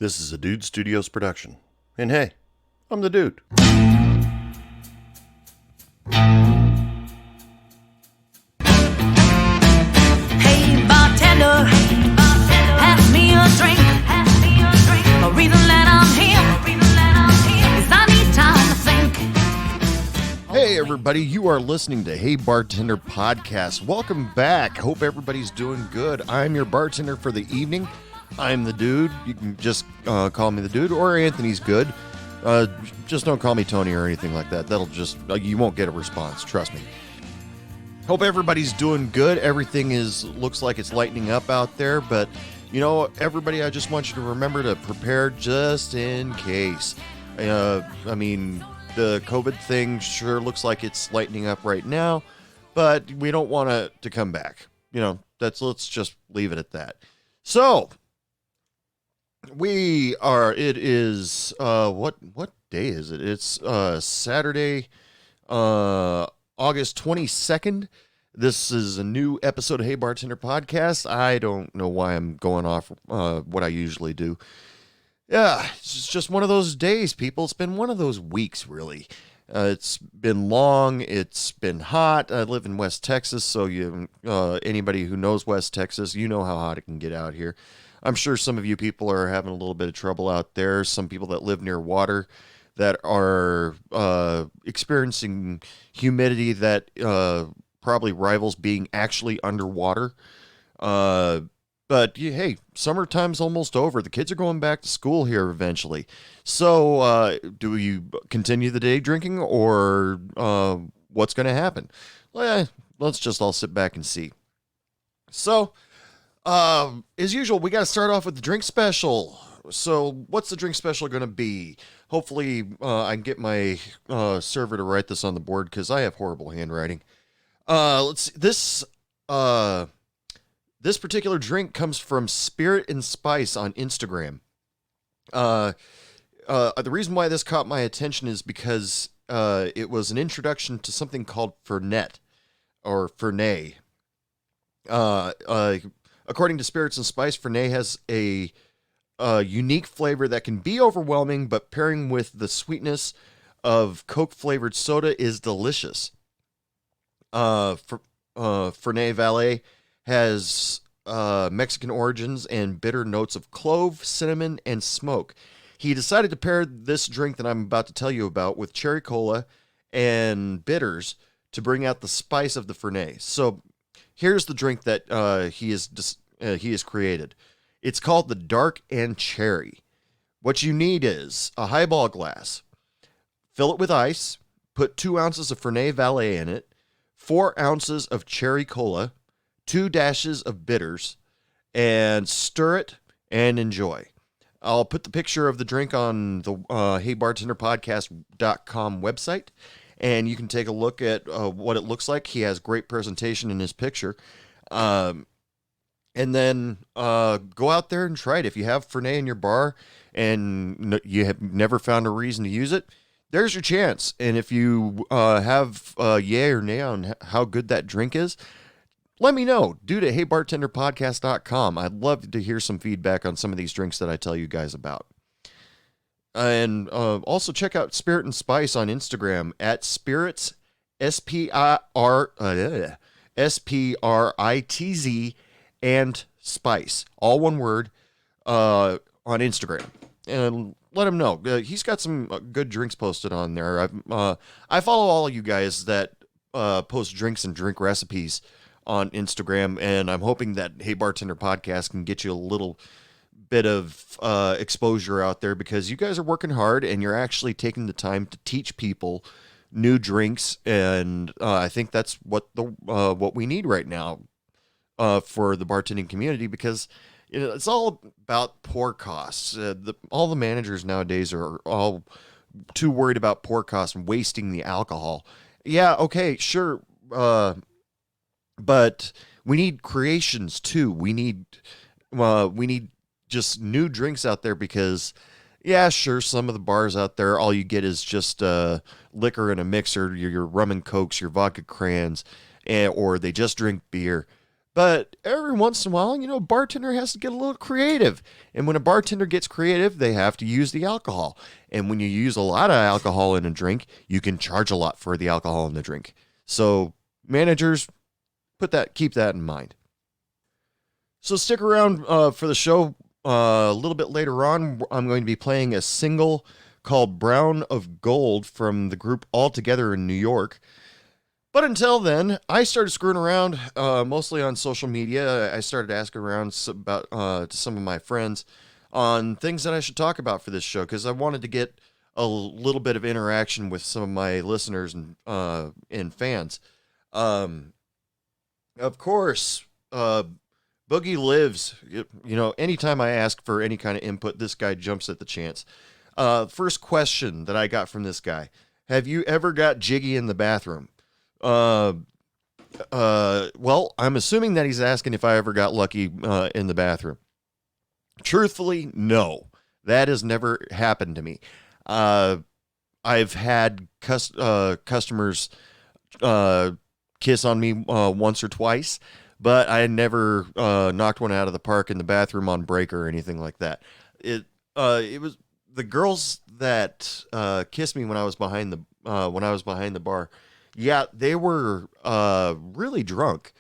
This is a Dude Studios production. And hey, I'm the dude. Hey bartender, pass me a drink. The reason that I'm here is I need time to think. Hey everybody, you are listening to Hey Bartender Podcast. Welcome back. Hope everybody's doing good. I'm your bartender for the evening. I'm the dude. You can just call me the dude, or Anthony's good. Just don't call me Tony or anything like that. That'll just, you won't get a response. Trust me. Hope everybody's doing good. Everything looks like it's lightening up out there, but you know, everybody, I just want you to remember to prepare just in case. The COVID thing sure looks like it's lightening up right now, but we don't want it to come back. You know, let's just leave it at that. So, it is, what day is it? It's, Saturday, August 22nd. This is a new episode of Hey Bartender Podcast. I don't know why I'm going off, what I usually do. Yeah, it's just one of those days, people. It's been one of those weeks, really. It's been long. It's been hot. I live in West Texas, so anybody who knows West Texas, you know how hot it can get out here. I'm sure some of you people are having a little bit of trouble out there. Some people that live near water that are experiencing humidity that probably rivals being actually underwater. But hey, summertime's almost over. The kids are going back to school here eventually. So do you continue the day drinking, or what's going to happen? Well, let's just all sit back and see. So, as usual, we got to start off with the drink special. So what's the drink special going to be? Hopefully I can get my server to write this on the board, because I have horrible handwriting. Let's see. This particular drink comes from Spirit and Spice on Instagram. The reason why this caught my attention is because it was an introduction to something called Fernet, or Fernet. According to Spirits and Spice, Fernet has a unique flavor that can be overwhelming, but pairing with the sweetness of Coke-flavored soda is delicious. Fernet Valet has Mexican origins and bitter notes of clove, cinnamon, and smoke. He decided to pair this drink that I'm about to tell you about with cherry cola and bitters to bring out the spice of the Fernet. So here's the drink that he has created. It's called the Dark and Cherry. What you need is a highball glass. Fill it with ice. Put 2 ounces of Fernet Valet in it. 4 ounces of cherry cola. 2 dashes of bitters. And stir it and enjoy. I'll put the picture of the drink on the heybartenderpodcast.com website. And you can take a look at what it looks like. He has great presentation in his picture. And then go out there and try it. If you have Fernet in your bar and you have never found a reason to use it, there's your chance. And if you have yay or nay on how good that drink is, let me know. Dude at heybartenderpodcast.com. I'd love to hear some feedback on some of these drinks that I tell you guys about. And also check out Spirit and Spice on Instagram at Spirits, SPRITZ, and Spice, all one word, on Instagram, and let him know. He's got some good drinks posted on there. I follow all of you guys that post drinks and drink recipes on Instagram, and I'm hoping that Hey Bartender Podcast can get you a little bit of exposure out there, because you guys are working hard and you're actually taking the time to teach people new drinks, and I think that's what we need right now. For the bartending community, because it's all about pour costs. All the managers nowadays are all too worried about pour costs and wasting the alcohol. Yeah, okay, sure, but we need creations too. We need just new drinks out there, because yeah, sure, some of the bars out there, all you get is just liquor in a mixer, your rum and cokes, your vodka crayons, or they just drink beer. But every once in a while, a bartender has to get a little creative. And when a bartender gets creative, they have to use the alcohol. And when you use a lot of alcohol in a drink, you can charge a lot for the alcohol in the drink. So managers, keep that in mind. So stick around for the show. A little bit later on, I'm going to be playing a single called Brown of Gold from the group All Together in New York. But until then, I started screwing around mostly on social media. I started asking around about to some of my friends on things that I should talk about for this show because I wanted to get a little bit of interaction with some of my listeners and fans. Of course, Boogie lives. Anytime I ask for any kind of input, this guy jumps at the chance. First question that I got from this guy: have you ever got jiggy in the bathroom? Well, I'm assuming that he's asking if I ever got lucky in the bathroom. Truthfully, no, that has never happened to me. I've had customers kiss on me once or twice, but I never knocked one out of the park in the bathroom on break or anything like that. It was the girls that kissed me when I was behind the bar. Yeah, they were really drunk,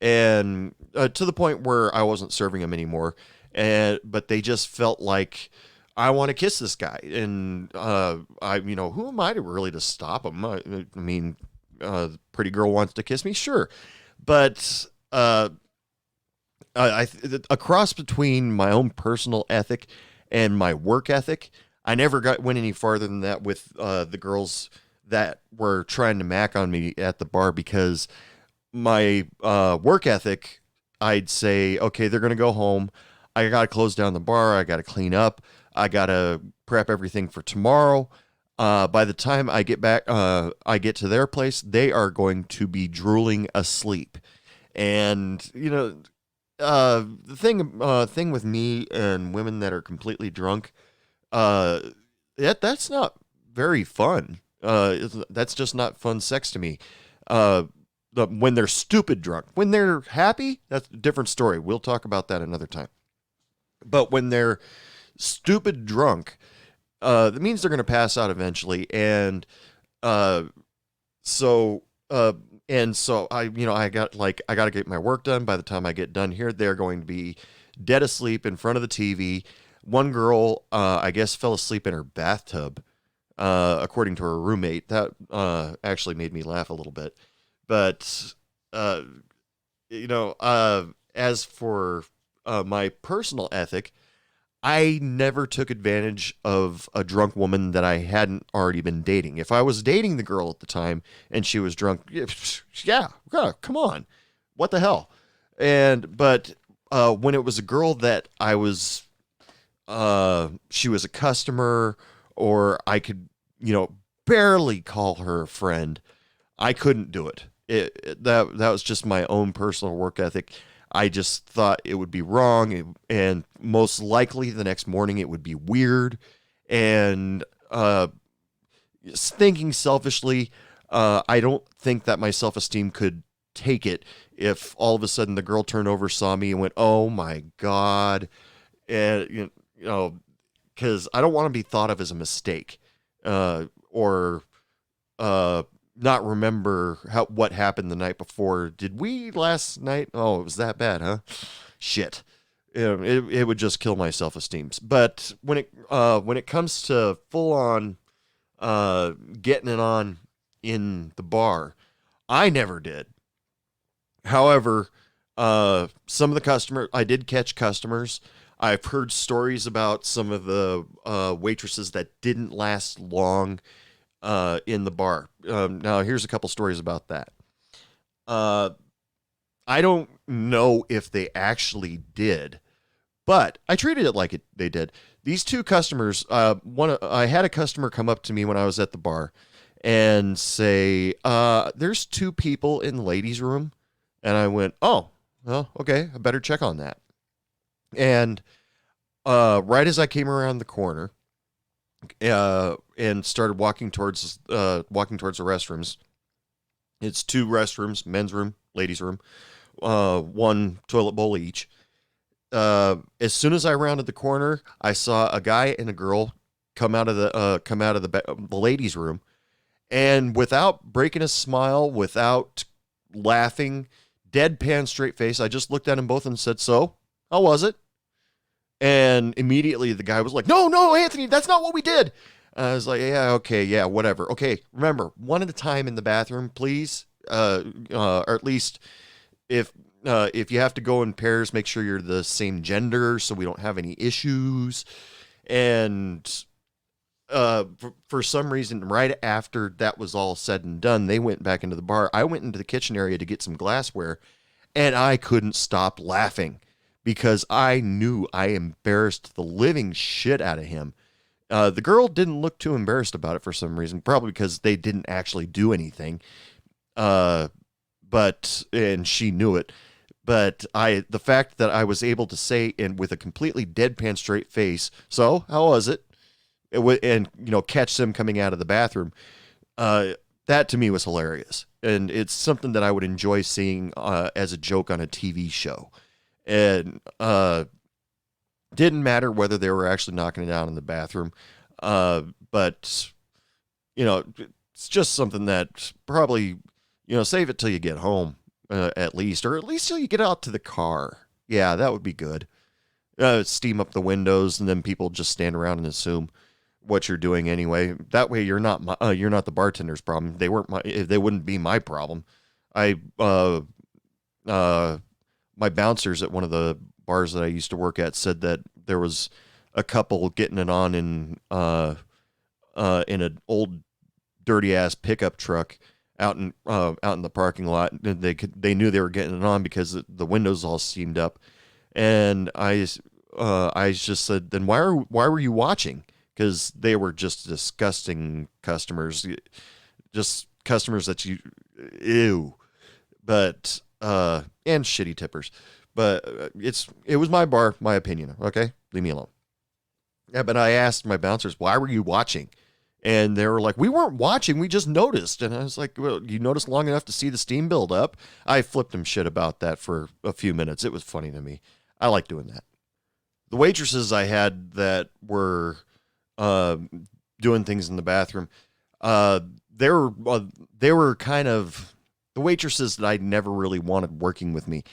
and to the point where I wasn't serving them anymore. But they just felt like I want to kiss this guy, and who am I to really to stop him? I mean, the pretty girl wants to kiss me, sure, but a cross between my own personal ethic and my work ethic. I never went any farther than that with the girls that were trying to mac on me at the bar because my work ethic, I'd say, okay, they're going to go home. I got to close down the bar. I got to clean up. I got to prep everything for tomorrow. By the time I get back, I get to their place, they are going to be drooling asleep. And, the thing with me and women that are completely drunk, that's not very fun. That's just not fun sex to me. When they're stupid drunk, when they're happy, that's a different story. We'll talk about that another time. But when they're stupid drunk, that means they're going to pass out eventually. And so I got to get my work done. By the time I get done here, they're going to be dead asleep in front of the TV. One girl, I guess, fell asleep in her bathtub, according to her roommate. That actually made me laugh a little bit. But, as for my personal ethic, I never took advantage of a drunk woman that I hadn't already been dating. If I was dating the girl at the time and she was drunk, yeah, come on. What the hell? But when it was a girl that I was, she was a customer, or I could, barely call her a friend, I couldn't do it. That was just my own personal work ethic. I just thought it would be wrong, and most likely the next morning it would be weird. And thinking selfishly, I don't think that my self-esteem could take it if all of a sudden the girl turned over, saw me, and went, "Oh my God," and because I don't want to be thought of as a mistake, or not remember what happened the night before. Did we last night? Oh, it was that bad, huh? Shit. It would just kill my self-esteem. But when it comes to full on getting it on in the bar, I never did. However, some of the customers, I did catch customers. I've heard stories about some of the waitresses that didn't last long in the bar. Now, here's a couple stories about that. I don't know if they actually did, but I treated it like they did. These two customers, I had a customer come up to me when I was at the bar and say, "There's two people in the ladies' room," and I went, "Oh, well, okay, I better check on that." And right as I came around the corner, and started walking towards the restrooms. It's two restrooms, men's room, ladies' room. one toilet bowl each. As soon as I rounded the corner, I saw a guy and a girl come out of the ladies' room, and without breaking a smile, without laughing, deadpan straight face, I just looked at them both and said, "So, how was it?" And immediately the guy was like, "No, no, Anthony, that's not what we did." I was like, "Yeah, okay, yeah, whatever. Okay, remember, one at a time in the bathroom, please. Or at least if you have to go in pairs, make sure you're the same gender so we don't have any issues." And for some reason, right after that was all said and done, they went back into the bar. I went into the kitchen area to get some glassware, and I couldn't stop laughing because I knew I embarrassed the living shit out of him. The girl didn't look too embarrassed about it for some reason, probably because they didn't actually do anything. And she knew it. But the fact that I was able to say, and with a completely deadpan straight face, "So, how was it?" And catch them coming out of the bathroom. That to me was hilarious, and it's something that I would enjoy seeing as a joke on a TV show. And didn't matter whether they were actually knocking it out in the bathroom, but it's just something that probably save it till you get home, at least till you get out to the car. Yeah, that would be good. Steam up the windows, and then people just stand around and assume what you're doing anyway. That way, you're not the bartender's problem. They wouldn't be my problem. My bouncers at one of the bars that I used to work at said that there was a couple getting it on in an old dirty ass pickup truck out in the parking lot. They knew they were getting it on because the windows all steamed up, and I just said, "Then why were you watching?" Because they were just disgusting customers, just customers that you, ew, but and shitty tippers. But it was my bar, my opinion. Okay, leave me alone. Yeah, but I asked my bouncers, "Why were you watching?" And they were like, "We weren't watching, we just noticed." And I was like, "Well, you noticed long enough to see the steam build up?" I flipped them shit about that for a few minutes. It was funny to me. I like doing that. The waitresses I had that were doing things in the bathroom, they were kind of the waitresses that I never really wanted working with me.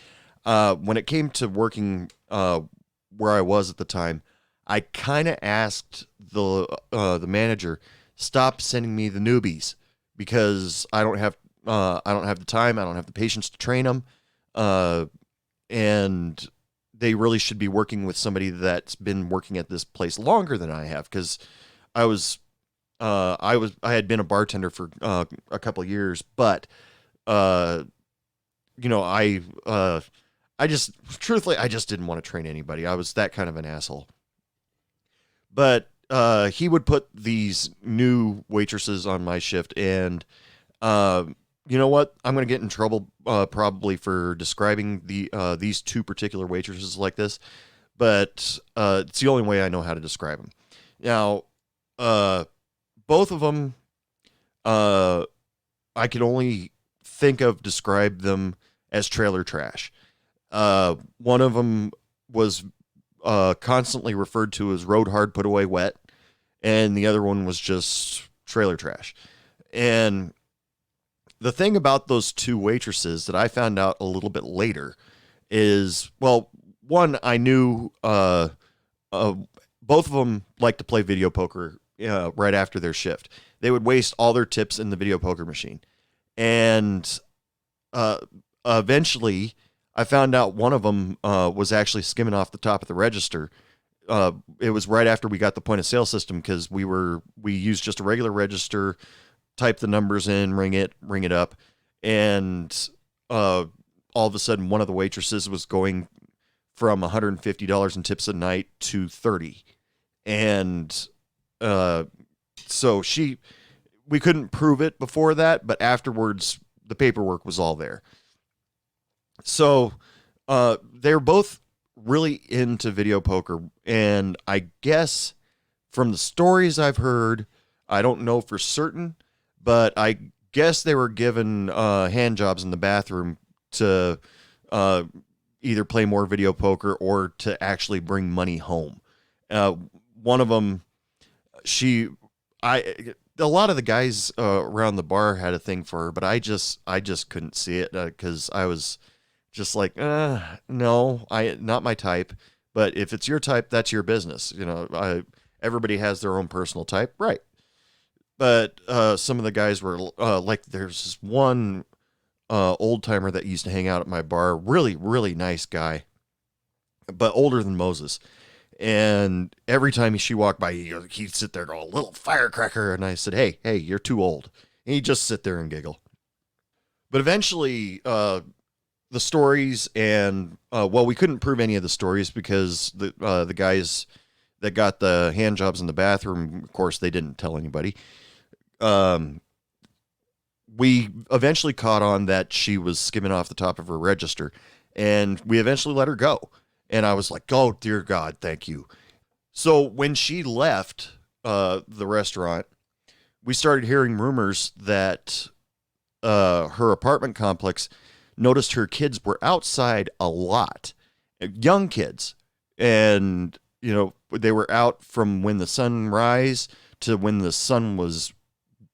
When it came to working where I was at the time, I kind of asked the manager, "Stop sending me the newbies because I don't have the time, I don't have the patience to train them, and they really should be working with somebody that's been working at this place longer than I have." Because I had been a bartender for a couple of years, but I just truthfully I just didn't want to train anybody. I was that kind of an asshole. But he would put these new waitresses on my shift, and you know what? I'm going to get in trouble probably for describing these two particular waitresses like this, but it's the only way I know how to describe them. Now, both of them, I could only describe them as trailer trash. One of them was constantly referred to as "rode hard, put away wet," and the other one was just trailer trash. And the thing about those two waitresses that I found out a little bit later is, well, one, I knew both of them like to play video poker right after their shift. They would waste all their tips in the video poker machine. And eventually, I found out one of them was actually skimming off the top of the register. It was right after we got the point of sale system, because we used just a regular register, type the numbers in, ring it up, and all of a sudden one of the waitresses was going from $150 in tips a night to $30, and so we couldn't prove it before that, but afterwards the paperwork was all there. So they're both really into video poker, and I guess from the stories I've heard, I don't know for certain, but I guess they were given hand jobs in the bathroom to either play more video poker or to actually bring money home. One of them, a lot of the guys around the bar had a thing for her, but I just couldn't see it because I was just like, no, not my type. But if it's your type, that's your business. Everybody has their own personal type, right? But some of the guys were like, there's this one old timer that used to hang out at my bar, really, really nice guy, but older than Moses. And every time she walked by, he'd sit there, go, a little firecracker. And I said, hey, you're too old. And he'd just sit there and giggle. But eventually, the stories and, we couldn't prove any of the stories because the guys that got the hand jobs in the bathroom, of course, they didn't tell anybody. We eventually caught on that she was skimming off the top of her register, and we eventually let her go. And I was like, oh, dear God, thank you. So when she left the restaurant, we started hearing rumors that her apartment complex noticed her kids were outside a lot, young kids. And, they were out from when the sun rise to when the sun was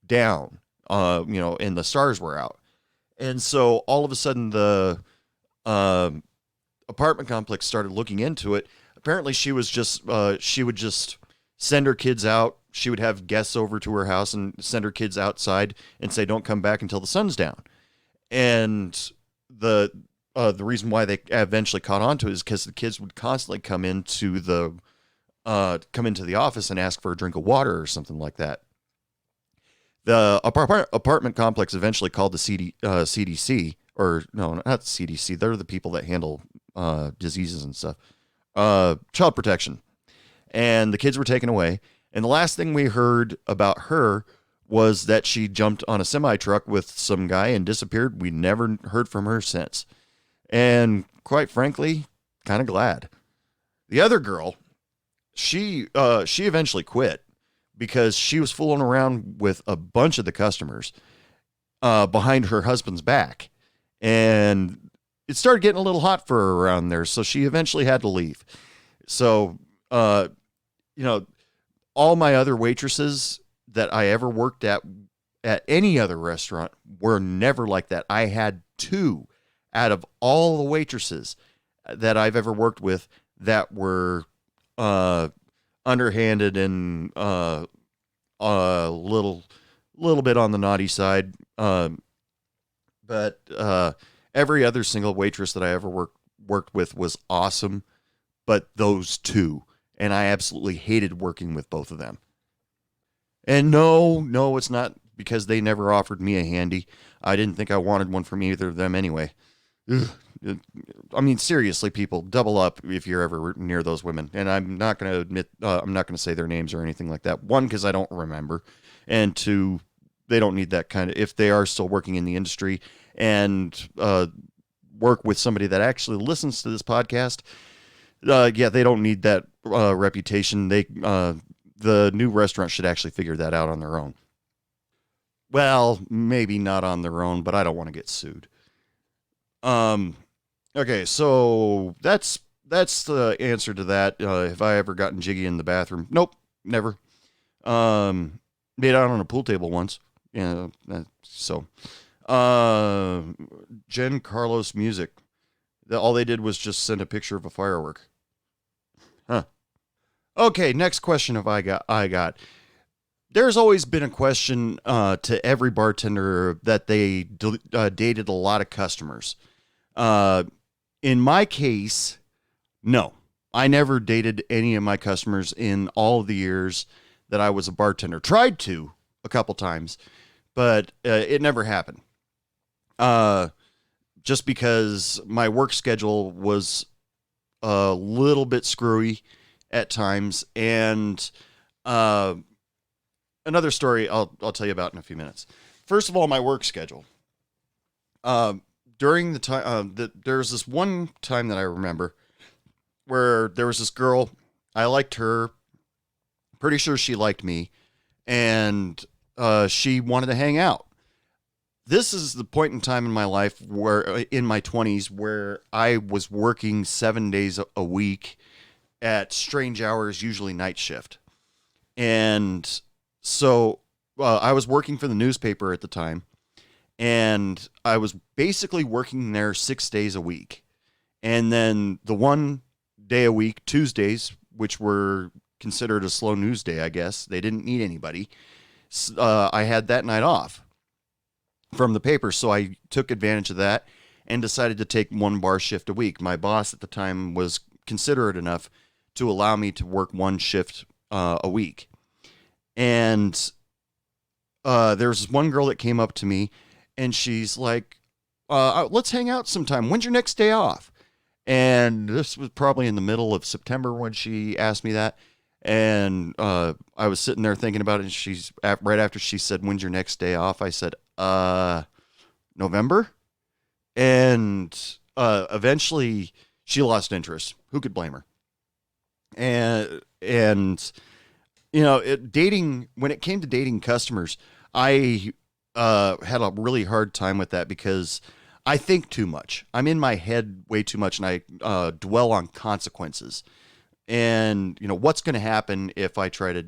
down, and the stars were out. And so all of a sudden the apartment complex started looking into it. Apparently she would just send her kids out. She would have guests over to her house and send her kids outside and say, don't come back until the sun's down. And the reason why they eventually caught on to it is because the kids would constantly come into the office and ask for a drink of water or something like that. The apartment complex eventually called the CDC, or no, not CDC. They're the people that handle diseases and stuff. Child protection. And the kids were taken away. And the last thing we heard about her was that she jumped on a semi-truck with some guy and disappeared. We never heard from her since. And quite frankly, kind of glad. The other girl, she eventually quit because she was fooling around with a bunch of the customers behind her husband's back. And it started getting a little hot for her around there, so she eventually had to leave. So, all my other waitresses that I ever worked at any other restaurant were never like that. I had 2 out of all the waitresses that I've ever worked with that were underhanded and a little bit on the naughty side. But every other single waitress that I ever worked with was awesome, but those 2, and I absolutely hated working with both of them. And no, it's not because they never offered me a handy. I didn't think I wanted one from either of them anyway. Ugh. I mean, seriously, people, double up if you're ever near those women. And I'm not going to admit, I'm not going to say their names or anything like that. 1, because I don't remember. And 2, they don't need that kind of, if they are still working in the industry and work with somebody that actually listens to this podcast, they don't need that reputation. The new restaurant should actually figure that out on their own. Well, maybe not on their own, but I don't want to get sued. Okay, so that's the answer to that. Have I ever gotten jiggy in the bathroom? Nope, never. Made out on a pool table once. Yeah, so. Jen Carlos Music. All they did was just send a picture of a firework. Huh. Okay, next question I got. There's always been a question to every bartender that they dated a lot of customers. In my case, no. I never dated any of my customers in all of the years that I was a bartender. Tried to a couple times, but it never happened. Just because my work schedule was a little bit screwy at times. And another story I'll tell you about in a few minutes. First of all, my work schedule. During the time, there's this one time that I remember where there was this girl. I liked her. Pretty sure she liked me. And she wanted to hang out. this is the point in time in my life where, in my 20s, where I was working 7 days a week at strange hours, usually night shift. And so I was working for the newspaper at the time, and I was basically working there 6 days a week. And then the one day a week, Tuesdays, which were considered a slow news day, I guess, they didn't need anybody. I had that night off from the paper. So I took advantage of that and decided to take one bar shift a week. My boss at the time was considerate enough to allow me to work one shift a week. And there's one girl that came up to me and she's like, let's hang out sometime. When's your next day off? And this was probably in the middle of September when she asked me that. And I was sitting there thinking about it. And she's right after she said, "When's your next day off?" I said, November. And eventually she lost interest. Who could blame her? And dating, when it came to dating customers, I had a really hard time with that because I think too much. I'm in my head way too much, and I dwell on consequences. And what's going to happen if I try to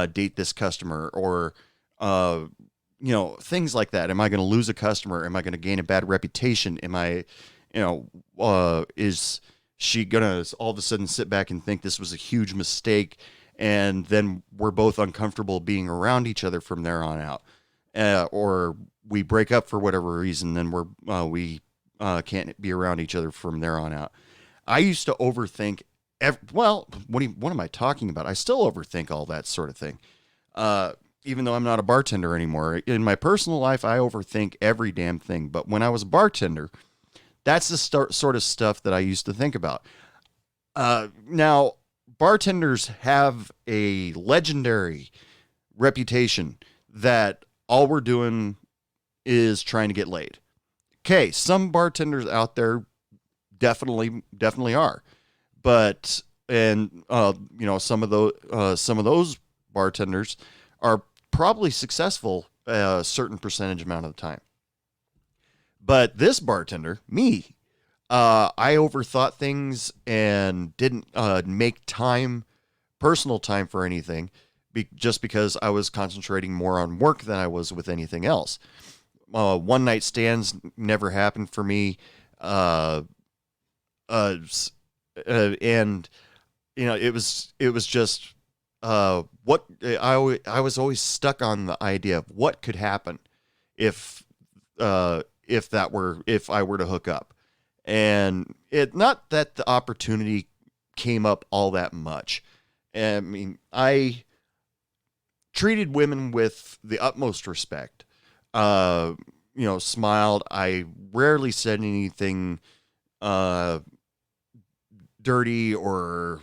date this customer, or things like that. Am I going to lose a customer? Am I going to gain a bad reputation? Am I, is she going to all of a sudden sit back and think this was a huge mistake, and then we're both uncomfortable being around each other from there on out, or we break up for whatever reason, then we can't be around each other from there on out. I used to overthink. What am I talking about? I still overthink all that sort of thing. Even though I'm not a bartender anymore, in my personal life, I overthink every damn thing. But when I was a bartender, that's the sort of stuff that I used to think about. Now, bartenders have a legendary reputation that all we're doing is trying to get laid. Okay, some bartenders out there definitely are. But some of those bartenders are probably successful a certain percentage amount of the time. But this bartender, me, I overthought things and didn't make personal time for anything, just because I was concentrating more on work than I was with anything else. One night stands never happened for me. And it was just what I was always stuck on the idea of what could happen if I were to hook up. And it, not that the opportunity came up all that much. I mean, I treated women with the utmost respect. Smiled. I rarely said anything dirty or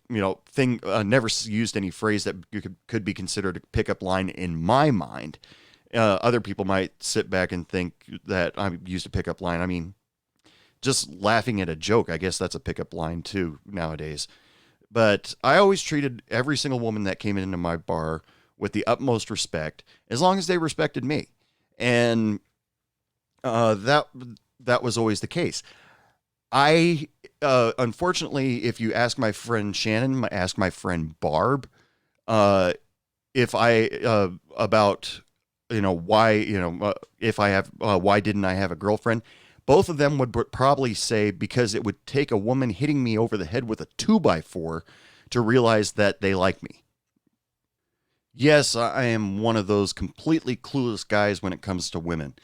never used any phrase that could be considered a pickup line in my mind. Other people might sit back and think that I used a pickup line. I mean, just laughing at a joke, I guess that's a pickup line too nowadays. But I always treated every single woman that came into my bar with the utmost respect, as long as they respected me. And that was always the case. I unfortunately, if you ask my friend Shannon, ask my friend Barb, if I about why if I have why didn't I have a girlfriend? Both of them would probably say because it would take a woman hitting me over the head with a 2x4 to realize that they like me. Yes, I am one of those completely clueless guys when it comes to women.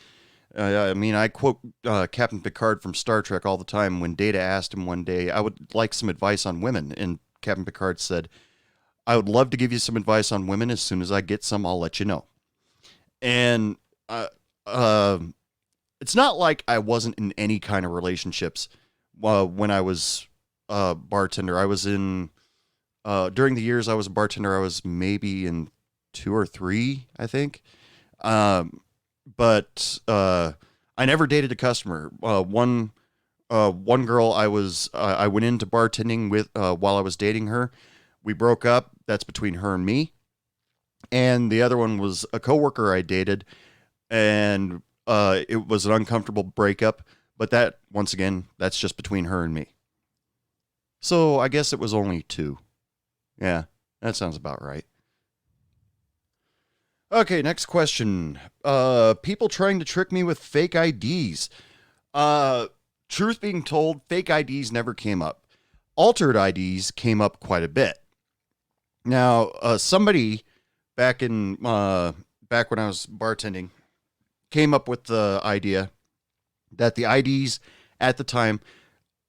I mean, I quote Captain Picard from Star Trek all the time when Data asked him one day, I would like some advice on women. And Captain Picard said, I would love to give you some advice on women. As soon as I get some, I'll let you know. And it's not like I wasn't in any kind of relationships when I was a bartender. I was in, during the years I was a bartender, I was maybe in 2 or 3, I think. But I never dated a customer. One girl I went into bartending with while I was dating her. We broke up. That's between her and me. and the other one was a coworker I dated, and it was an uncomfortable breakup. But that, once again, that's just between her and me. So I guess it was only two. Yeah, that sounds about right. Okay, next question. People trying to trick me with fake IDs. Uh, Truth being told, fake IDs never came up. Altered IDs came up quite a bit. Now, somebody back in back when I was bartending came up with the idea that the IDs at the time,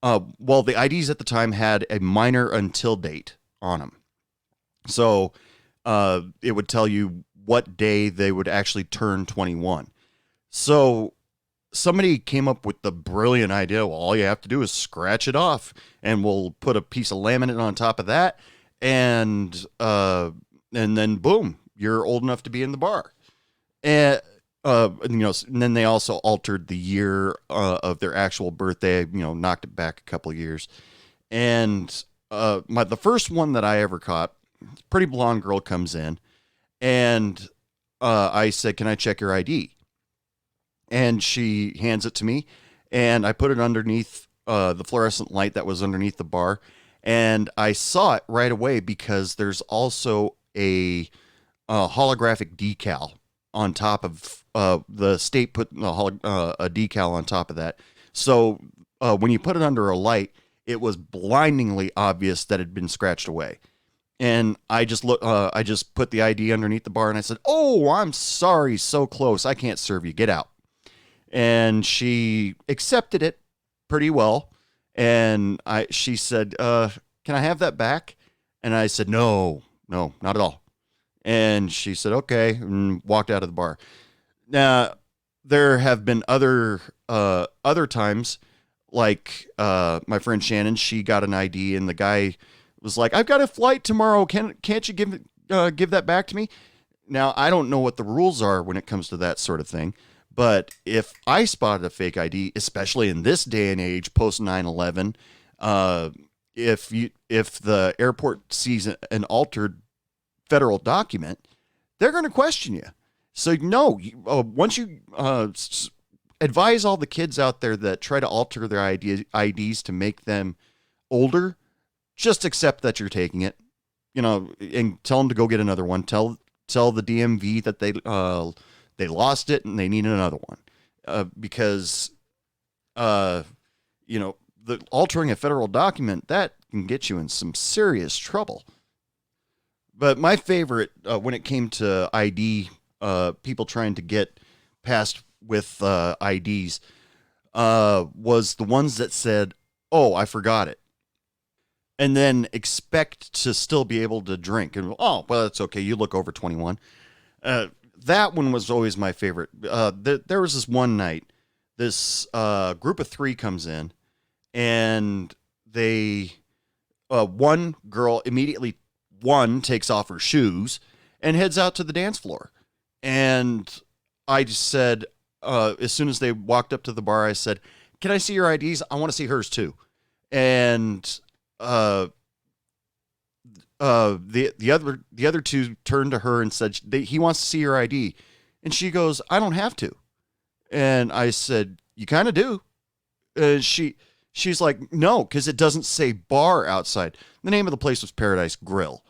the IDs at the time had a minor until date on them. So it would tell you what day they would actually turn 21. So somebody came up with the brilliant idea. Well, all you have to do is scratch it off, and we'll put a piece of laminate on top of that, and then boom, you're old enough to be in the bar. And and then they also altered the year of their actual birthday. Knocked it back a couple of years. And the first one that I ever caught, pretty blonde girl comes in, and I said, "Can I check your ID?" And she hands it to me, and I put it underneath the fluorescent light that was underneath the bar, and I saw it right away because there's also a holographic decal on top of the state put a decal on top of that. So when you put it under a light, it was blindingly obvious that it had been scratched away. And I just put the ID underneath the bar, and I said, "Oh, I'm sorry, so close. I can't serve you. Get out." And she accepted it pretty well. And she said, "Can I have that back?" And I said, "No, no, not at all." And she said, "Okay," and walked out of the bar. Now, there have been other times, like my friend Shannon. She got an ID, and the guy was like, "I've got a flight tomorrow. Can't you give that back to me?" Now, I don't know what the rules are when it comes to that sort of thing, but if I spotted a fake ID, especially in this day and age, post 9/11, if the airport sees an altered federal document, they're going to question you. So no, once you advise all the kids out there that try to alter their IDs to make them older, just accept that you're taking it, and tell them to go get another one. Tell the DMV that they lost it and they need another one, because the altering a federal document, that can get you in some serious trouble. But my favorite when it came to ID, people trying to get past with IDs, was the ones that said, "Oh, I forgot it," and then expect to still be able to drink. And, "Oh, well, that's okay. You look over 21." That one was always my favorite. There was this one night, this group of three comes in, and one girl immediately, one takes off her shoes and heads out to the dance floor. And I just said, as soon as they walked up to the bar, I said, "Can I see your IDs? I want to see hers too." And the other two turned to her and said, "He wants to see your ID," and she goes, "I don't have to." And I said, "You kind of do." She's like, "No, because it doesn't say bar outside." The name of the place was Paradise Grill,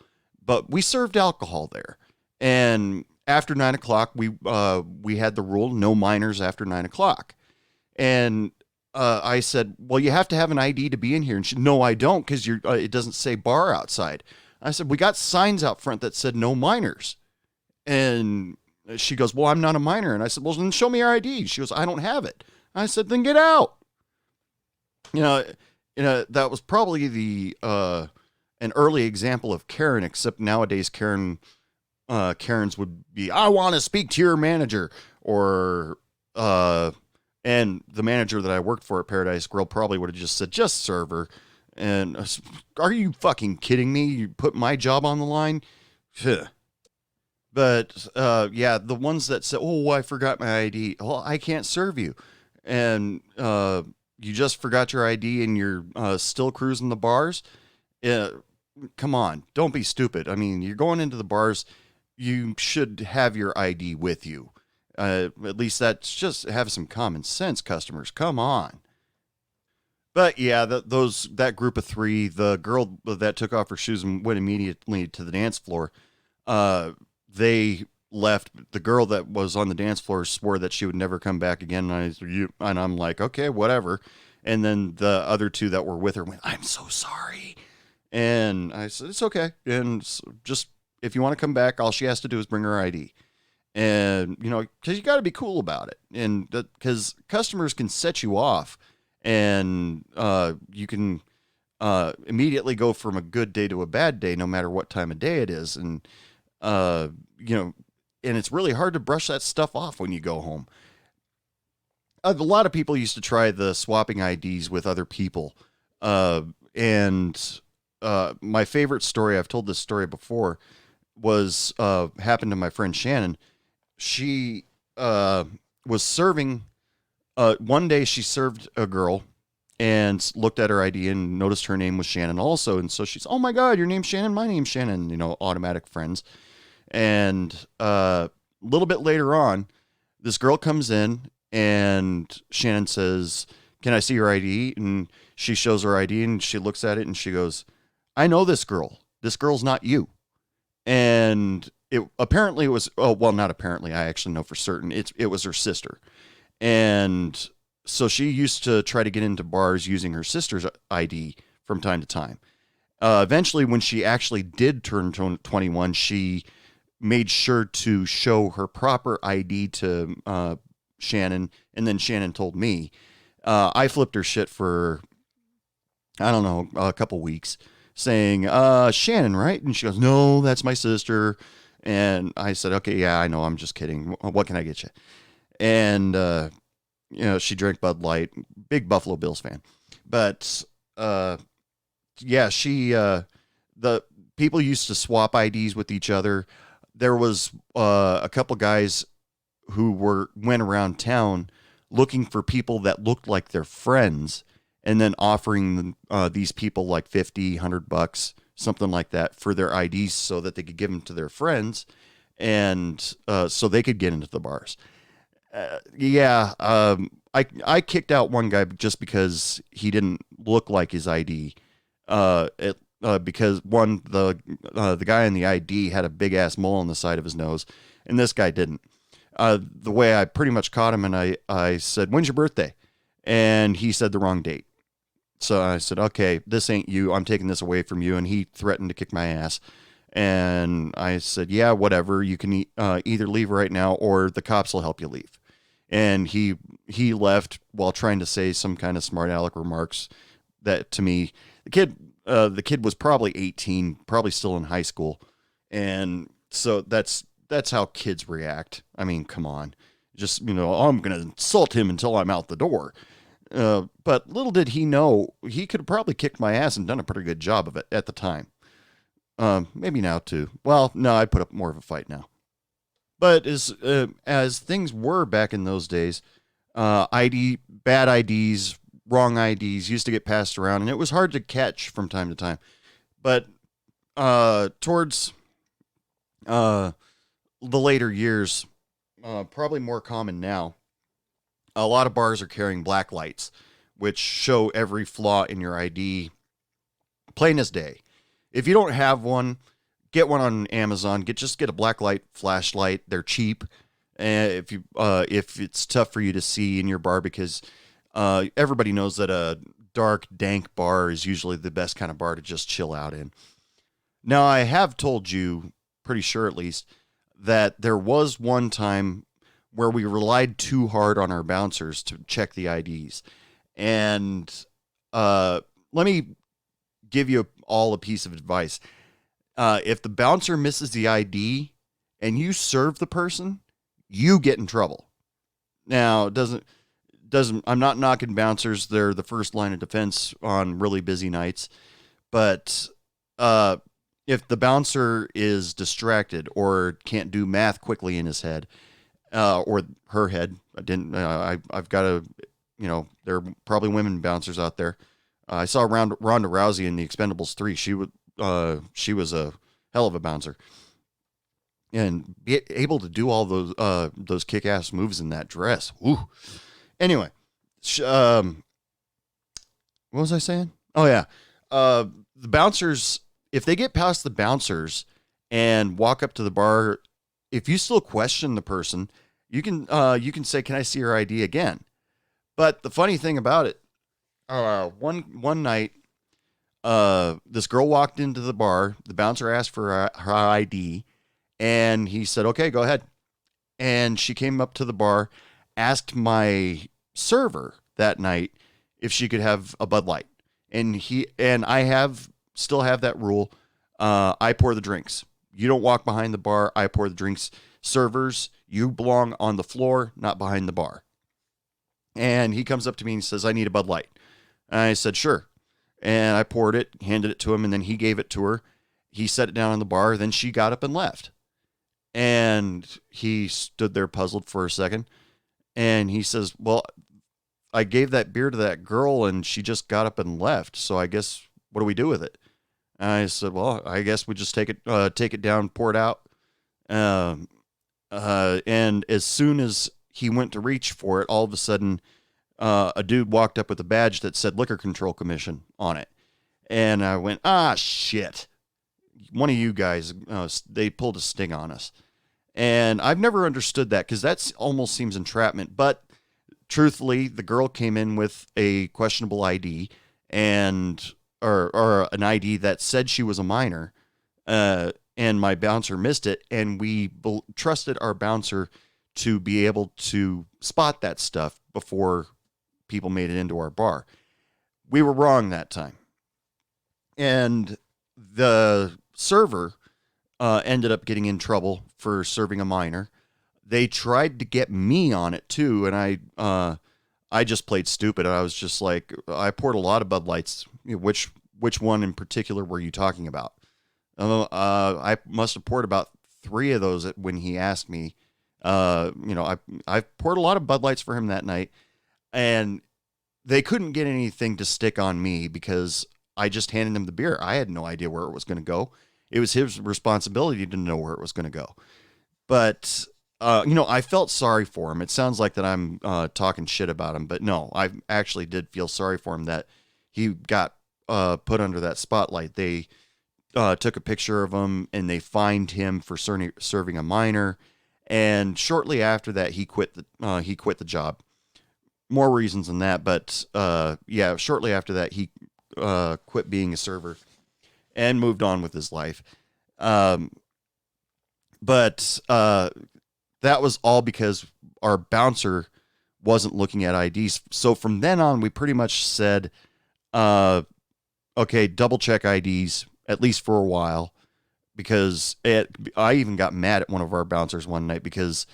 but we served alcohol there. And after 9 o'clock, we had the rule, no minors after 9 o'clock. And I said, "Well, you have to have an ID to be in here." And she, "No, I don't, because it doesn't say bar outside." I said, "We got signs out front that said no minors." And she goes, "Well, I'm not a minor." And I said, "Well, then show me your ID." She goes, "I don't have it." I said, "Then get out." You know, that was probably the an early example of Karen, except nowadays Karens would be, "I want to speak to your manager," or and the manager that I worked for at Paradise Grill probably would have just said, "Just serve her." And are you fucking kidding me? You put my job on the line? But yeah, the ones that say, "Oh, I forgot my ID." Well, I can't serve you. And you just forgot your ID and you're still cruising the bars? Come on, don't be stupid. I mean, you're going into the bars. you should have your ID with you. At least that's just have some common sense, customers. Come on. But yeah, that group of three, the girl that took off her shoes and went immediately to the dance floor, they left. The girl that was on the dance floor swore that she would never come back again. And I'm like, okay, whatever. And then the other two that were with her went, I'm so sorry. And I said, it's okay. And just, if you want to come back, all she has to do is bring her ID. And, because you got to be cool about it. And because customers can set you off, and you can immediately go from a good day to a bad day, no matter what time of day it is. And, and it's really hard to brush that stuff off when you go home. A lot of people used to try the swapping IDs with other people. And my favorite story, I've told this story before, was happened to my friend Shannon. She was serving. One day she served a girl and looked at her ID and noticed her name was Shannon also. And so she's, oh my God, your name's Shannon. My name's Shannon, automatic friends. And a little bit later on, this girl comes in and Shannon says, can I see your ID? And she shows her ID and she looks at it and she goes, I know this girl. This girl's not you. And apparently it was, oh, well, not apparently. I actually know for certain it was her sister. And so she used to try to get into bars using her sister's ID from time to time. Eventually, when she actually did turn 21, she made sure to show her proper ID to Shannon, and then Shannon told me. I flipped her shit for, I don't know, a couple weeks, saying, Shannon, right? And she goes, no, that's my sister. And I said, okay, yeah, I know, I'm just kidding. What can I get you? And, she drank Bud Light, big Buffalo Bills fan. But, yeah, the people used to swap IDs with each other. There was a couple guys who went around town looking for people that looked like their friends and then offering these people like $50, $100, something like that for their IDs so that they could give them to their friends and so they could get into the bars. I kicked out one guy just because he didn't look like his ID. Because one, the guy in the ID had a big ass mole on the side of his nose, and this guy didn't. The way I pretty much caught him, and I said, "When's your birthday?" And he said the wrong date. So I said, "Okay, this ain't you. I'm taking this away from you." And he threatened to kick my ass. And I said, "Yeah, whatever. You can either leave right now, or the cops will help you leave." And he left while trying to say some kind of smart aleck remarks that to me, the kid was probably 18, probably still in high school. And so that's how kids react. I mean, come on, just, I'm going to insult him until I'm out the door. But little did he know, he could have probably kicked my ass and done a pretty good job of it at the time. Maybe now too. Well, no, I'd put up more of a fight now. But as things were back in those days, bad IDs, wrong IDs used to get passed around, and it was hard to catch from time to time. But towards the later years, probably more common now, a lot of bars are carrying black lights, which show every flaw in your ID, plain as day. If you don't have one, get one on Amazon. Just get a black light flashlight. They're cheap. And if it's tough for you to see in your bar, because everybody knows that a dark, dank bar is usually the best kind of bar to just chill out in. Now, I have told you, pretty sure at least, that there was one time where we relied too hard on our bouncers to check the IDs. And let me give you all a piece of advice. If the bouncer misses the ID and you serve the person, you get in trouble. Now, I'm not knocking bouncers. They're the first line of defense on really busy nights. But if the bouncer is distracted or can't do math quickly in his head, or her head, I've got a, there are probably women bouncers out there. I saw Ronda Rousey in the Expendables 3. She was a hell of a bouncer. and be able to do all those kick-ass moves in that dress. Ooh. Anyway, what was I saying? Oh yeah, the bouncers. If they get past the bouncers and walk up to the bar, if you still question the person, you can say, "Can I see your ID again?" But the funny thing about it, one night, this girl walked into the bar. The bouncer asked for her ID, and he said, "Okay, go ahead." And she came up to the bar, asked my server that night if she could have a Bud Light, and I still have that rule. I pour the drinks. You don't walk behind the bar. I pour the drinks. Servers, you belong on the floor, not behind the bar. And he comes up to me and says, "I need a Bud Light." And I said, "Sure." And I poured it, handed it to him, and then he gave it to her. He set it down on the bar. Then she got up and left. And he stood there puzzled for a second. And he says, "Well, I gave that beer to that girl and she just got up and left. So I guess, what do we do with it?" And I said, "Well, I guess we just take it down, pour it out." Um, and as soon as he went to reach for it, all of a sudden, a dude walked up with a badge that said Liquor Control Commission on it. And I went, "Ah, shit. One of you guys, they pulled a sting on us." And I've never understood that, because that almost seems entrapment. But truthfully, the girl came in with a questionable ID, and or an ID that said she was a minor, and my bouncer missed it, and we trusted our bouncer to be able to spot that stuff before people made it into our bar. We were wrong that time. And the server ended up getting in trouble for serving a minor. They tried to get me on it too, and I just played stupid. I was just like, I poured a lot of Bud Lights. Which one in particular were you talking about? I must have poured about 3 of those when he asked me. I poured a lot of Bud Lights for him that night, and they couldn't get anything to stick on me because I just handed him the beer. I had no idea where it was going to go. It was his responsibility to know where it was going to go. But, I felt sorry for him. It sounds like that I'm talking shit about him, but no, I actually did feel sorry for him that he got put under that spotlight. They took a picture of him, and they fined him for serving a minor. And shortly after that, he quit the job. More reasons than that, but shortly after that, he quit being a server and moved on with his life. But that was all because our bouncer wasn't looking at IDs. So from then on, we pretty much said, okay, double check IDs, at least for a while, because I even got mad at one of our bouncers one night because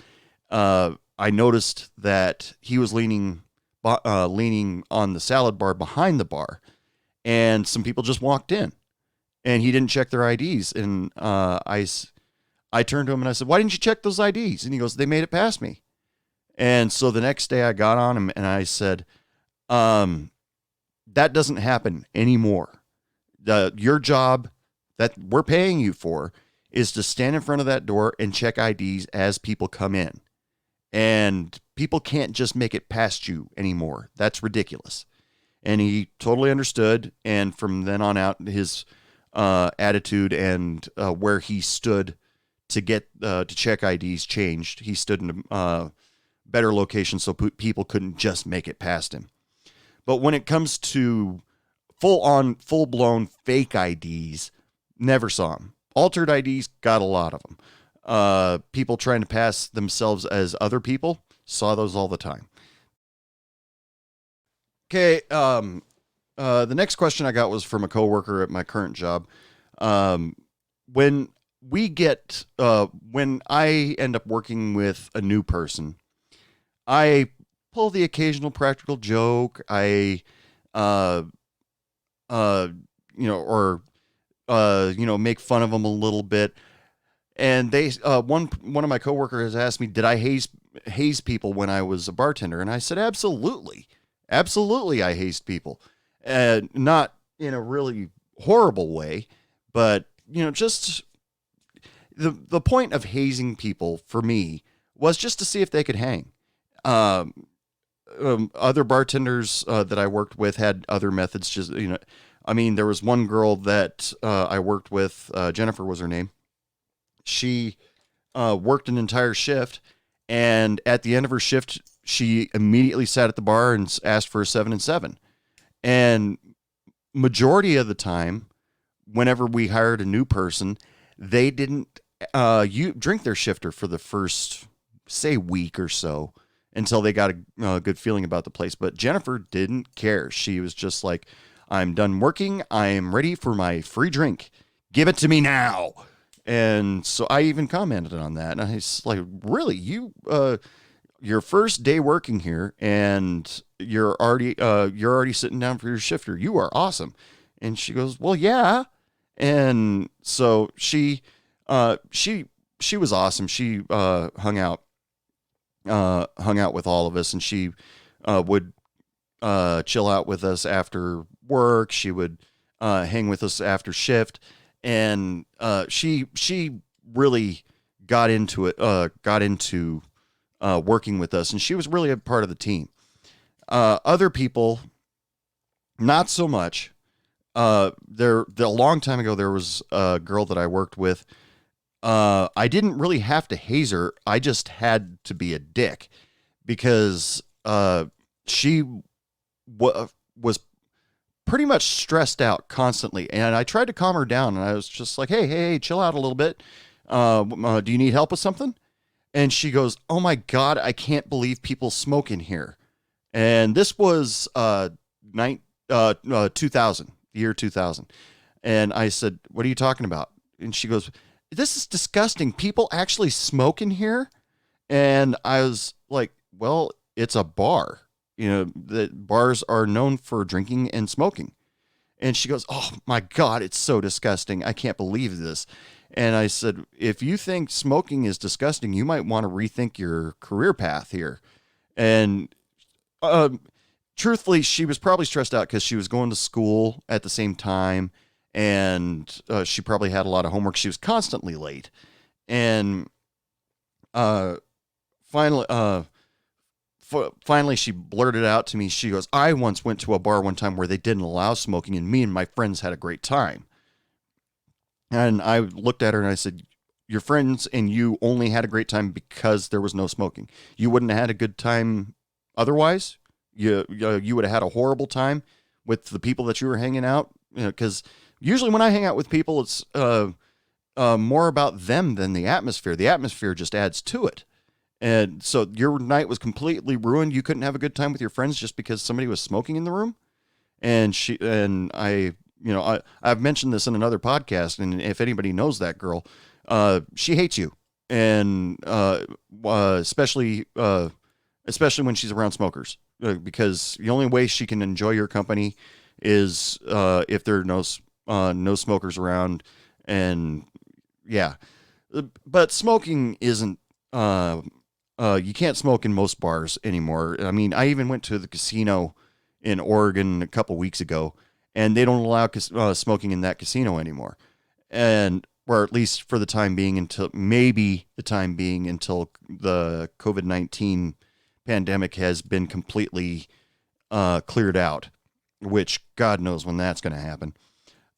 I noticed that he was leaning on the salad bar behind the bar, and some people just walked in, and he didn't check their IDs. And I turned to him and I said, "Why didn't you check those IDs?" And he goes, "They made it past me." And so the next day I got on him and I said, that doesn't happen anymore. Your job that we're paying you for is to stand in front of that door and check IDs as people come in. And people can't just make it past you anymore. That's ridiculous. And he totally understood. And from then on out, his attitude and where he stood to get to check IDs changed. He stood in a better location so people couldn't just make it past him. But when it comes to full-blown fake IDs, never saw them. Altered IDs, got a lot of them. People trying to pass themselves as other people, saw those all the time. Okay, the next question I got was from a coworker at my current job. When I end up working with a new person, I pull the occasional practical joke. Make fun of them a little bit. And they, one of my coworkers asked me, did I haze people when I was a bartender? And I said, absolutely. Absolutely. I hazed people. Not in a really horrible way, but just the point of hazing people for me was just to see if they could hang. Um, Other bartenders that I worked with had other methods. Just I mean, there was one girl that I worked with. Jennifer was her name. She worked an entire shift, and at the end of her shift, she immediately sat at the bar and asked for a 7 and 7. And majority of the time, whenever we hired a new person, they didn't you drink their shifter for the first, say, week or so until they got a good feeling about the place. But Jennifer didn't care. She was just like, I'm done working. I am ready for my free drink. Give it to me now. And so I even commented on that. And I was like, really, your first day working here and you're already sitting down for your shifter. You are awesome. And she goes, well, yeah. And so she was awesome. She hung out with all of us, and she would chill out with us after work. She would hang with us after shift, and she really got into it. Got into working with us, and she was really a part of the team. Other people, not so much. A long time ago, there was a girl that I worked with. I didn't really have to haze her. I just had to be a dick because she was pretty much stressed out constantly. And I tried to calm her down, and I was just like, hey, chill out a little bit. Do you need help with something? And she goes, oh my God, I can't believe people smoke in here. And this was 2000, the year 2000. And I said, what are you talking about? And she goes, this is disgusting. People actually smoke in here. And I was like, well, it's a bar. The bars are known for drinking and smoking. And she goes, oh my God, it's so disgusting. I can't believe this. And I said, if you think smoking is disgusting, you might want to rethink your career path here. And truthfully, she was probably stressed out because she was going to school at the same time. And she probably had a lot of homework. She was constantly late. And finally, she blurted out to me, she goes, I once went to a bar one time where they didn't allow smoking, and me and my friends had a great time. And I looked at her and I said, your friends and you only had a great time because there was no smoking. You wouldn't have had a good time otherwise. You would have had a horrible time with the people that you were hanging out. Because usually when I hang out with people, it's more about them than the atmosphere. The atmosphere just adds to it. And so your night was completely ruined. You couldn't have a good time with your friends just because somebody was smoking in the room. And I've mentioned this in another podcast, and if anybody knows that girl, she hates you, and especially when she's around smokers, because the only way she can enjoy your company is if there are no smokers around, and yeah, but smoking isn't. You can't smoke in most bars anymore. I mean, I even went to the casino in Oregon a couple weeks ago, and they don't allow smoking in that casino anymore. Or at least for the time being, until the COVID-19 pandemic has been completely cleared out, which God knows when that's going to happen.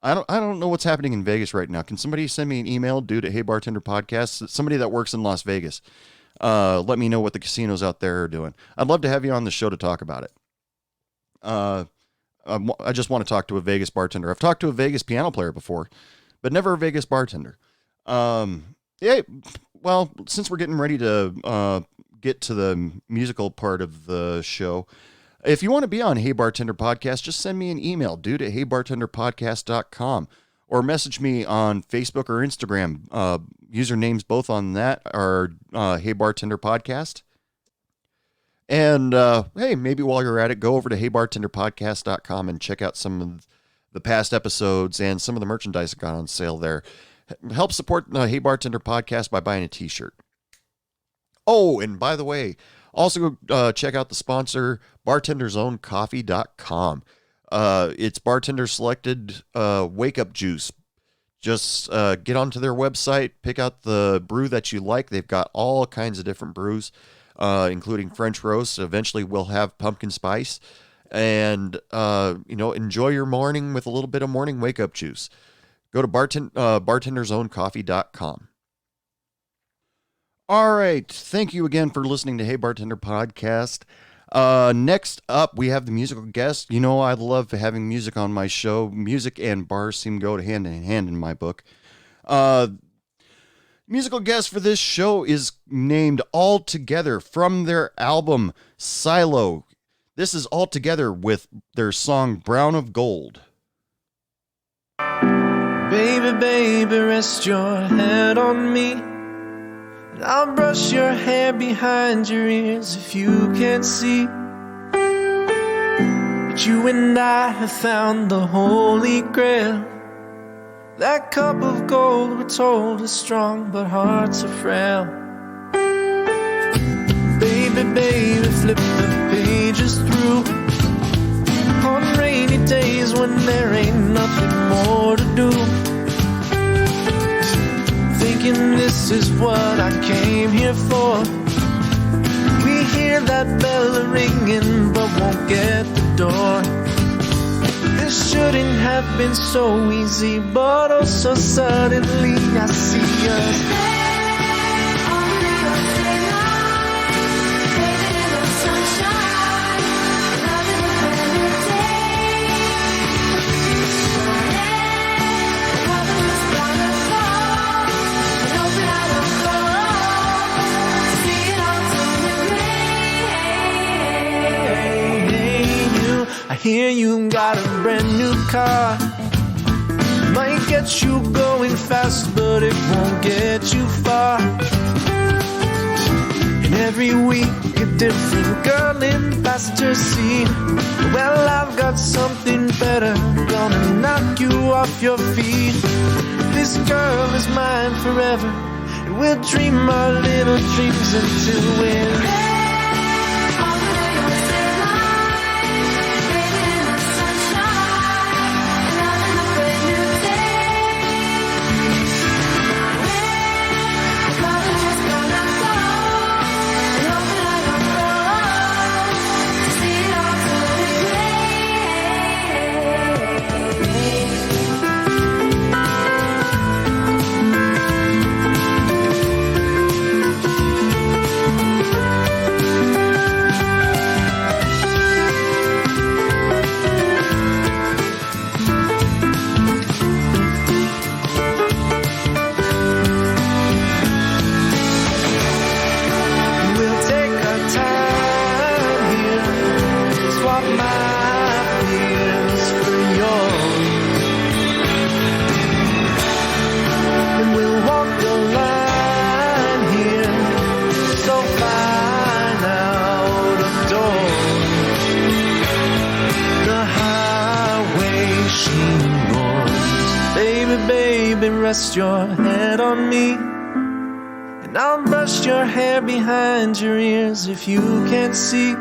I don't know what's happening in Vegas right now. Can somebody send me an email, dude, at Hey Bartender Podcast? Somebody that works in Las Vegas. Let me know what the casinos out there are doing. I'd love to have you on the show to talk about it. I just want to talk to a Vegas bartender. I've talked to a Vegas piano player before, but never a Vegas bartender. Yeah, well, since we're getting ready to get to the musical part of the show, if you want to be on Hey Bartender Podcast, just send me an email, dude, at heybartenderpodcast.com, or message me on Facebook or Instagram. Usernames both on that are Hey Bartender Podcast. And hey, maybe while you're at it, go over to heybartenderpodcast.com and check out some of the past episodes and some of the merchandise that got on sale there. Help support Hey Bartender Podcast by buying a t-shirt. Oh, and by the way, also go check out the sponsor, bartendersowncoffee.com. It's bartender selected wake-up juice. Just get onto their website, pick out the brew that you like. They've got all kinds of different brews, including French roast. Eventually, we'll have pumpkin spice. And, enjoy your morning with a little bit of morning wake-up juice. Go to bartendersowncoffee.com. All right. Thank you again for listening to Hey Bartender Podcast. Next up, we have the musical guest. You know, I love having music on my show. Music and bars seem to go hand in hand in my book. Musical guest for this show is named All Together from their album Silo. This is All Together with their song Brown of Gold. Baby, baby, rest your head on me, and I'll brush your hair behind your ears if you can't see. But you and I have found the holy grail. That cup of gold, we're told, is strong, but hearts are frail. Baby, baby, flip the pages through on rainy days when there ain't nothing more to do. Thinking this is what I came here for. We hear that bell ringing but won't get the door. This shouldn't have been so easy, but oh so suddenly I see us. I hear you got a brand new car. Might get you going fast, but it won't get you far. And every week a different girl in passenger seat. Well, I've got something better, gonna knock you off your feet. This girl is mine forever, and we'll dream our little dreams until we're rest your head on me, and I'll brush your hair behind your ears if you can't see.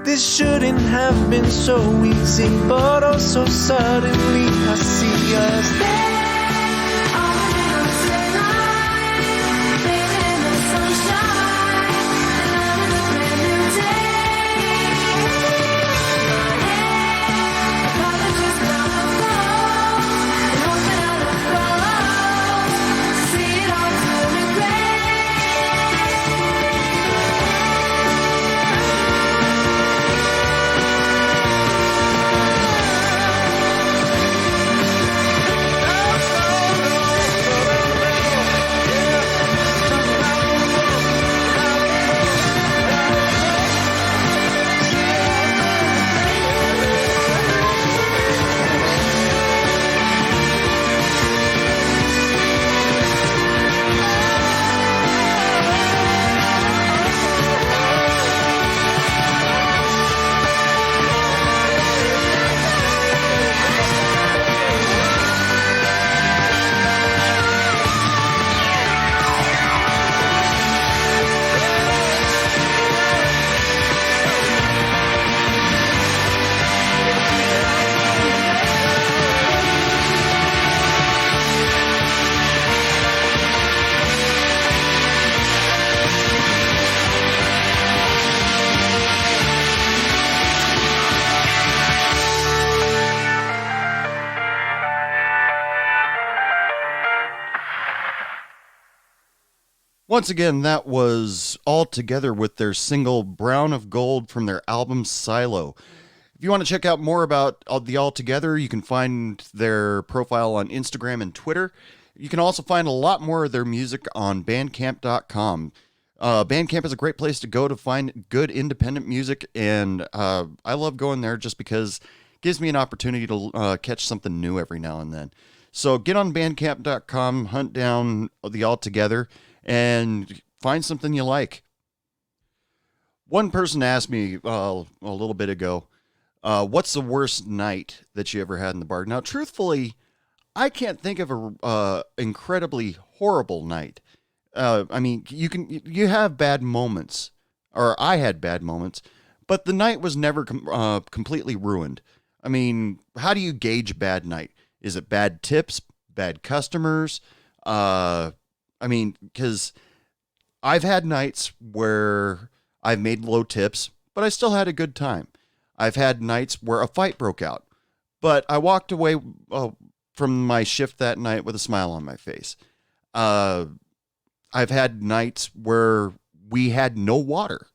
This shouldn't have been so easy, but oh so suddenly I see us. Once again, that was All Together with their single Brown of Gold from their album Silo. If you want to check out more about the All Together, you can find their profile on Instagram and Twitter. You can also find a lot more of their music on bandcamp.com. Bandcamp is a great place to go to find good independent music, and I love going there just because it gives me an opportunity to catch something new every now and then. So get on bandcamp.com, hunt down the All Together, and find something you like. One person asked me a little bit ago, what's the worst night that you ever had in the bar? Now, truthfully, I can't think of a incredibly horrible night. I mean, you have bad moments, or I had bad moments, but the night was never completely ruined. I mean, how do you gauge a bad night? Is it bad tips, bad customers? I mean, because I've had nights where I've made low tips, but I still had a good time. I've had nights where a fight broke out, but I walked away from my shift that night with a smile on my face. I've had nights where we had no water.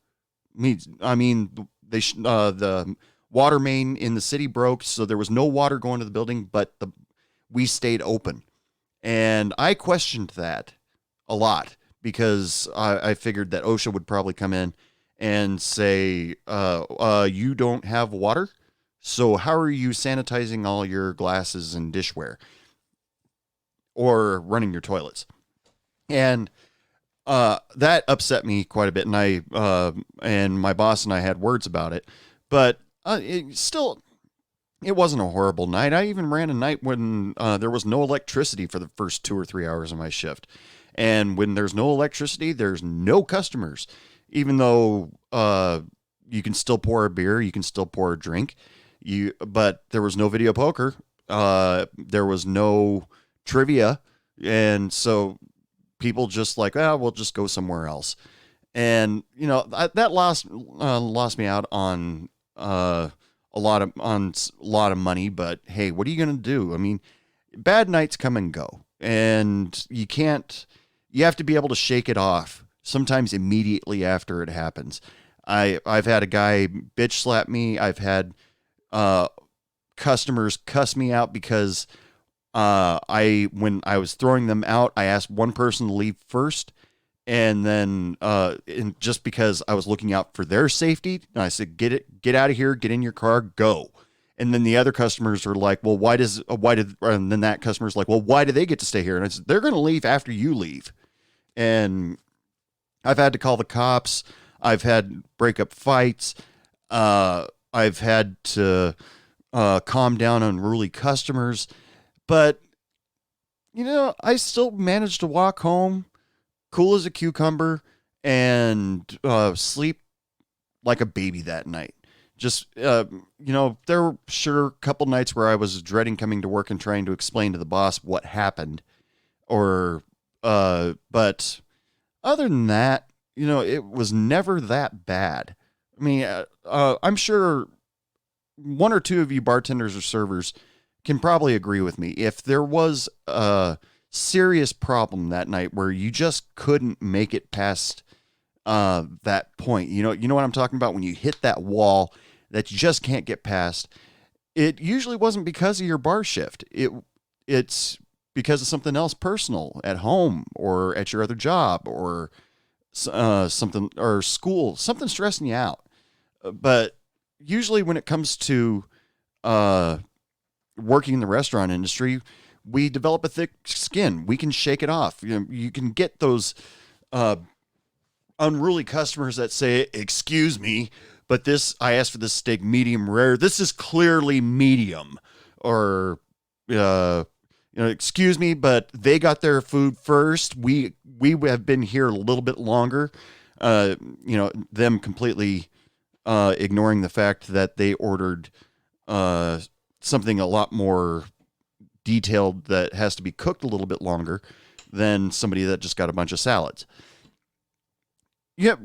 I mean, the water main in the city broke, so there was no water going to the building, but we stayed open. And I questioned that a lot because I figured that OSHA would probably come in and say, you don't have water? So how are you sanitizing all your glasses and dishware? Or running your toilets? And that upset me quite a bit, and I and my boss and I had words about it. But it wasn't a horrible night. I even ran a night when there was no electricity for the first 2 or 3 hours of my shift. And when there's no electricity, there's no customers. Even though you can still pour a beer, you can still pour a drink. But there was no video poker. There was no trivia. And so people just like, we'll just go somewhere else. And, that lost me out on a lot of money, but hey, what are you going to do? I mean, bad nights come and go, and you have to be able to shake it off sometimes immediately after it happens. I've had a guy bitch slap me. I've had customers cuss me out because when I was throwing them out, I asked one person to leave first, and then just because I was looking out for their safety, I said, get out of here, get in your car, go. And then the other customers are like, well, and then that customer's like, well, why do they get to stay here? And I said, they're going to leave after you leave. And I've had to call the cops. I've had breakup fights. I've had to calm down unruly customers. But, I still managed to walk home cool as a cucumber and sleep like a baby that night. Just, there were sure a couple nights where I was dreading coming to work and trying to explain to the boss what happened. But other than that, it was never that bad. I mean, I'm sure one or two of you bartenders or servers can probably agree with me. If there was a serious problem that night where you just couldn't make it past that point, you know what I'm talking about? When you hit that wall that you just can't get past, it usually wasn't because of your bar shift. It's because of something else personal at home or at your other job or something, or school, something stressing you out. But usually when it comes to working in the restaurant industry, we develop a thick skin. We can shake it off. You can get those unruly customers that say, excuse me, but I asked for this steak medium rare. This is clearly medium. Or, excuse me, but they got their food first. We have been here a little bit longer. Them completely ignoring the fact that they ordered something a lot more detailed that has to be cooked a little bit longer than somebody that just got a bunch of salads. Yeah,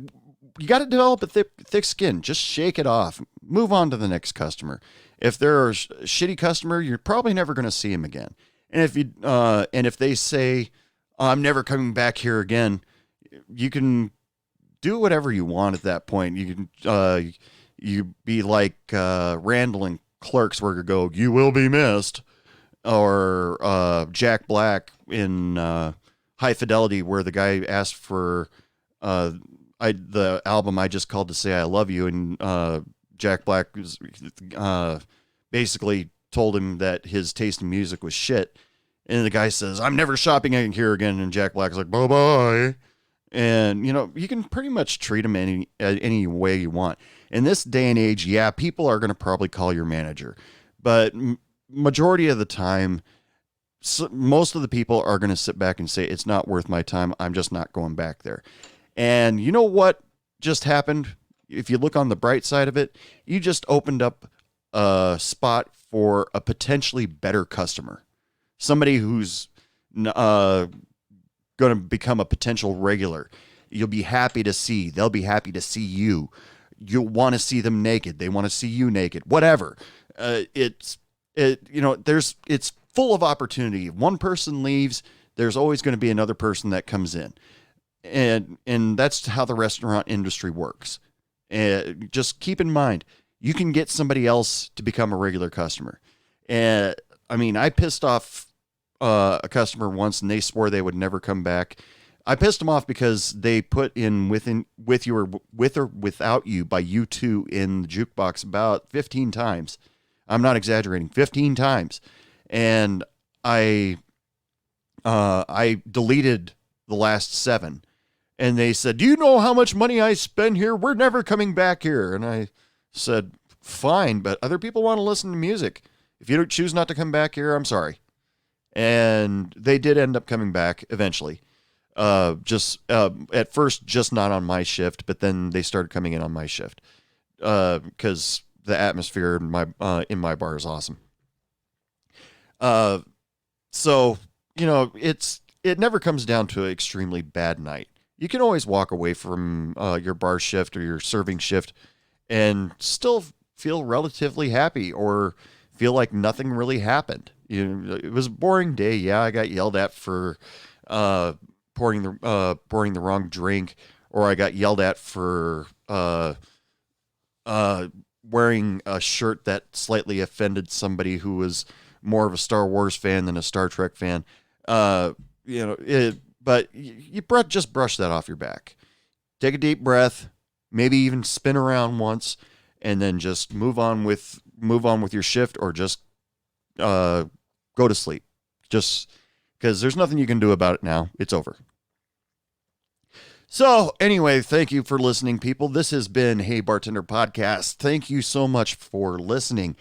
you got to develop a thick skin. Just shake it off. Move on to the next customer. If they're a shitty customer, you're probably never going to see him again. And if they say, I'm never coming back here again, you can do whatever you want at that point. You can you be like Randall in Clerks, where you go, "You will be missed," or Jack Black in High Fidelity, where the guy asked for the album "I Just Called to Say I Love You," and Jack Black was, basically told him that his taste in music was shit. And the guy says, "I'm never shopping here again." And Jack Black's like, "Bye bye." And, you can pretty much treat him any way you want. In this day and age, yeah, people are going to probably call your manager. But majority of the time, most of the people are going to sit back and say, "It's not worth my time. I'm just not going back there." And you know what just happened? If you look on the bright side of it, you just opened up a spot for a potentially better customer. Somebody who's going to become a potential regular. You'll be happy to see. They'll be happy to see you. You'll want to see them naked. They want to see you naked. Whatever. It's full of opportunity. If one person leaves, there's always going to be another person that comes in. And that's how the restaurant industry works. Just keep in mind, you can get somebody else to become a regular customer. I pissed off a customer once, and they swore they would never come back. I pissed them off because they put in with you or without you by U2 in the jukebox about 15 times. I'm not exaggerating, 15 times. And I deleted the last 7. And they said, "Do you know how much money I spend here? We're never coming back here." And I said, "Fine, but other people want to listen to music. If you don't choose not to come back here, I'm sorry." And they did end up coming back eventually. At first, just not on my shift, but then they started coming in on my shift because the atmosphere in my bar is awesome. So it never comes down to an extremely bad night. You can always walk away from your bar shift or your serving shift and still feel relatively happy or feel like nothing really happened. It was a boring day. Yeah, I got yelled at for pouring the wrong drink, or I got yelled at for wearing a shirt that slightly offended somebody who was more of a Star Wars fan than a Star Trek fan. But you just brush that off your back. Take a deep breath, maybe even spin around once, and then just move on with your shift, or just go to sleep. Just because there's nothing you can do about it now. It's over. So anyway, thank you for listening, people. This has been Hey Bartender Podcast. Thank you so much for listening.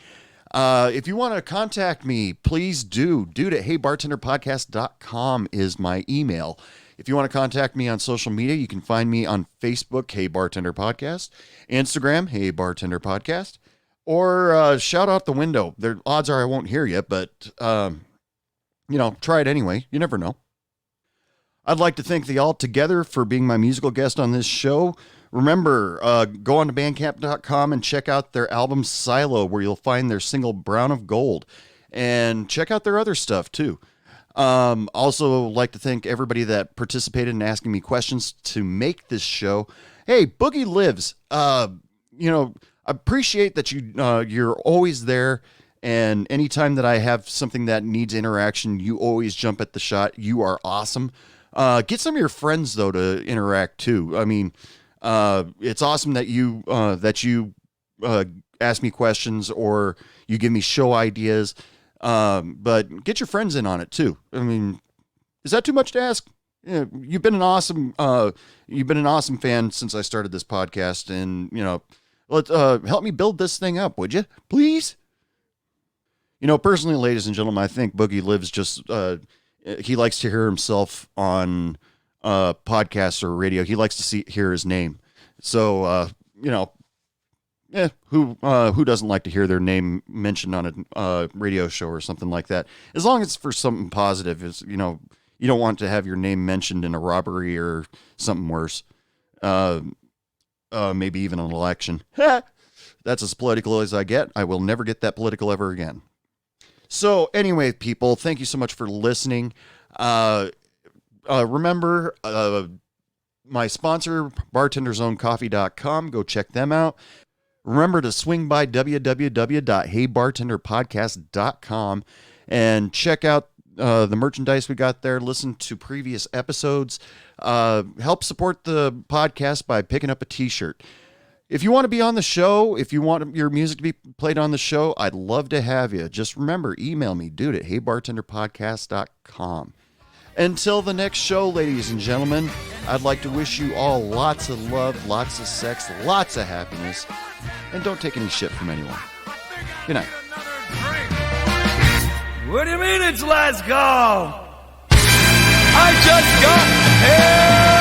If you want to contact me, please do it at heybartenderpodcast.com is my email. If you want to contact me on social media, you can find me on Facebook, Hey Bartender Podcast, Instagram, Hey Bartender Podcast, or shout out the window. The odds are I won't hear you, but try it anyway. You never know. I'd like to thank the All Together for being my musical guest on this show. Remember, go on to bandcamp.com and check out their album Silo, where you'll find their single Brown of Gold, and check out their other stuff too. Also like to thank everybody that participated in asking me questions to make this show. Hey, Boogie Lives, appreciate that you're always there. And anytime that I have something that needs interaction, you always jump at the shot. You are awesome. Get some of your friends though to interact too. I mean, it's awesome that you ask me questions or you give me show ideas. But get your friends in on it too. I mean, is that too much to ask? Yeah, you've been an awesome fan since I started this podcast, and let's help me build this thing up, would you? Please. Personally, ladies and gentlemen, I think Boogie Lives just he likes to hear himself on podcasts or radio. He likes to hear his name. So who doesn't like to hear their name mentioned on a radio show or something like that? As long as it's for something positive, you don't want to have your name mentioned in a robbery or something worse. Maybe even an election. That's as political as I get. I will never get that political ever again. So anyway, people, thank you so much for listening. Remember, my sponsor, bartenderzonecoffee.com. Go check them out. Remember to swing by www.heybartenderpodcast.com and check out the merchandise we got there. Listen to previous episodes. Help support the podcast by picking up a t-shirt. If you want to be on the show, if you want your music to be played on the show, I'd love to have you. Just remember, email me, dude, at heybartenderpodcast.com. Until the next show, ladies and gentlemen, I'd like to wish you all lots of love, lots of sex, lots of happiness, and don't take any shit from anyone. Good night. What do you mean it's last call? I just got here!